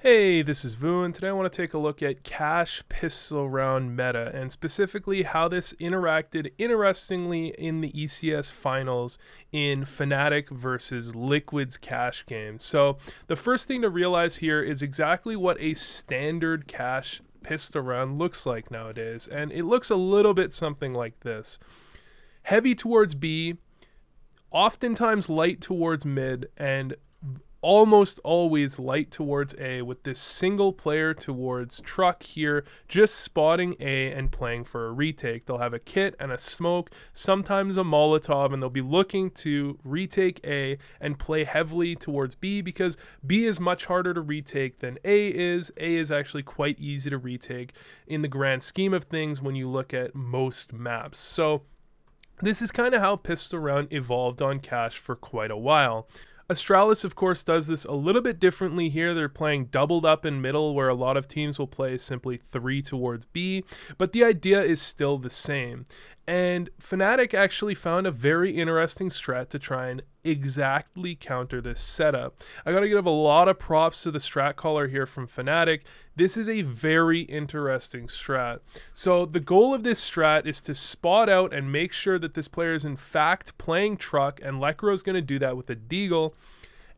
Hey, this is Vu, and today I want to take a look at cash pistol round meta, and specifically how this interacted interestingly in the ECS finals in Fnatic versus Liquid's cash game. So the first thing to realize here is exactly what a standard cash pistol round looks like nowadays, and it looks a little bit something like this. Heavy towards B, oftentimes light towards mid, and almost always light towards A, with this single player towards truck here just spotting A and playing for a retake. They'll have a kit and a smoke, sometimes a Molotov, and they'll be looking to retake A and play heavily towards B because B is much harder to retake than A is. A is actually quite easy to retake in the grand scheme of things when you look at most maps. So this is kind of how pistol round evolved on cash for quite a while. Astralis, of course, does this a little bit differently here. They're playing doubled up in middle, where a lot of teams will play simply 3 towards B, but the idea is still the same. And Fnatic actually found a very interesting strat to try and exactly counter this setup. I gotta give a lot of props to the strat caller here from Fnatic. This is a very interesting strat. So the goal of this strat is to spot out and make sure that this player is in fact playing truck, and Lekro is going to do that with a deagle.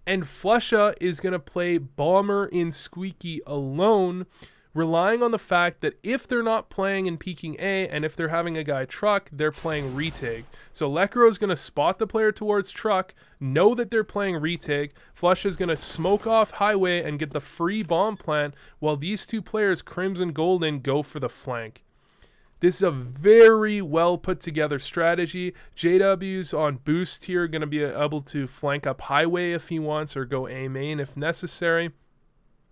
And Flusha is going to play bomber in squeaky alone, relying on the fact that if they're not playing and peeking A, and if they're having a guy truck, they're playing retake. So Lekro is going to spot the player towards truck, know that they're playing retake. Flush is going to smoke off highway and get the free bomb plant, while these two players, Crimson Golden, go for the flank. This is a very well put together strategy. JW's on boost here, going to be able to flank up highway if he wants, or go A main if necessary.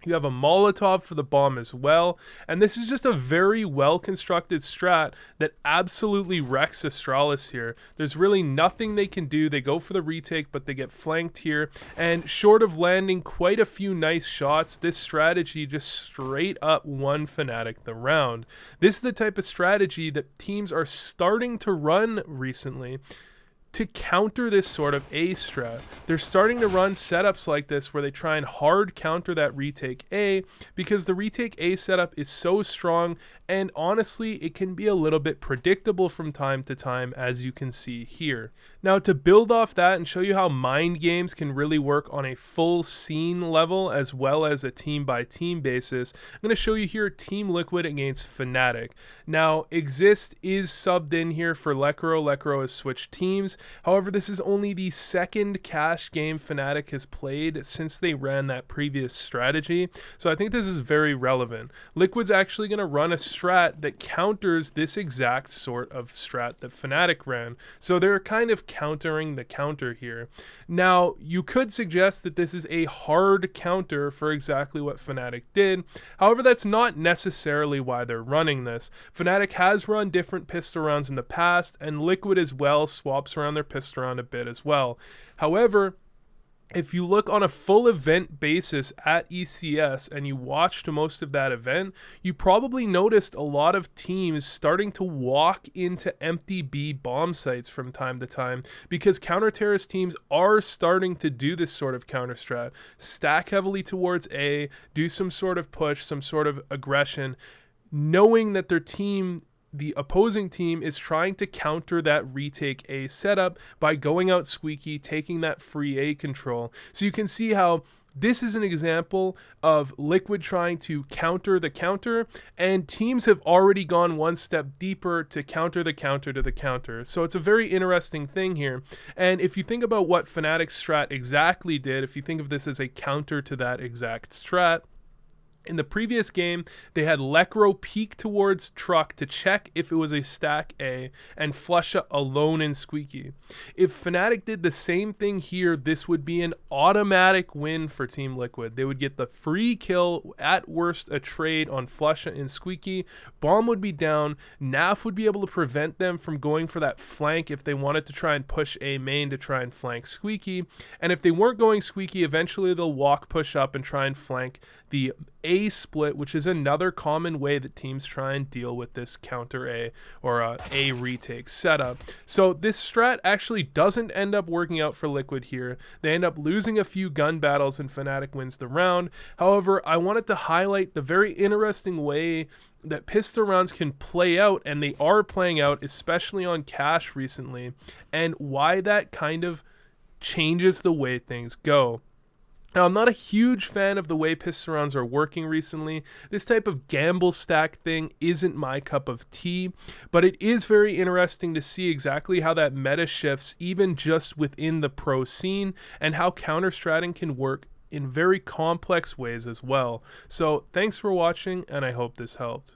You have a Molotov for the bomb as well. And this is just a very well-constructed strat that absolutely wrecks Astralis here. There's really nothing they can do. They go for the retake, but they get flanked here. And short of landing quite a few nice shots, this strategy just straight up won Fnatic the round. This is the type of strategy that teams are starting to run recently to counter this sort of A strat. They're starting to run setups like this where they try and hard counter that retake A, because the retake A setup is so strong, and honestly it can be a little bit predictable from time to time, as you can see here. Now, to build off that and show you how mind games can really work on a full scene level as well as a team by team basis, I'm going to show you here Team Liquid against Fnatic. Now, Exist is subbed in here for Lekro. Lekro has switched teams. However, this is only the second cash game Fnatic has played since they ran that previous strategy, so I think this is very relevant. Liquid's actually going to run a strat that counters this exact sort of strat that Fnatic ran, so they're kind of countering the counter here. Now, you could suggest that this is a hard counter for exactly what Fnatic did. However, that's not necessarily why they're running this. Fnatic has run different pistol rounds in the past, and Liquid as well swaps around their pistol round a bit as well. However, if you look on a full event basis at ECS and you watched most of that event, you probably noticed a lot of teams starting to walk into empty B bomb sites from time to time, because counter-terrorist teams are starting to do this sort of counter strat. Stack heavily towards A, do some sort of push, some sort of aggression, knowing that their team, the opposing team, is trying to counter that retake A setup by going out squeaky, taking that free A control. So you can see how this is an example of Liquid trying to counter the counter, and teams have already gone one step deeper to counter the counter to the counter. So it's a very interesting thing here. And if you think about what Fnatic's strat exactly did, if you think of this as a counter to that exact strat, in the previous game, they had Lekro peek towards truck to check if it was a stack A, and Flusha alone in squeaky. If Fnatic did the same thing here, this would be an automatic win for Team Liquid. They would get the free kill, at worst a trade on Flusha and squeaky. Bomb would be down. Naf would be able to prevent them from going for that flank if they wanted to try and push A main to try and flank squeaky. And if they weren't going squeaky, eventually they'll walk push up and try and flank the A A split, which is another common way that teams try and deal with this counter A or A retake setup. So this strat actually doesn't end up working out for Liquid here. They end up losing a few gun battles and fnatic wins the round. However, I wanted to highlight the very interesting way that pistol rounds can play out, and they are playing out, especially on cash recently, and why that kind of changes the way things go. Now, I'm not a huge fan of the way pistol rounds are working recently. This type of gamble stack thing isn't my cup of tea, but it is very interesting to see exactly how that meta shifts even just within the pro scene, and how counter-stratting can work in very complex ways as well. So thanks for watching, and I hope this helped.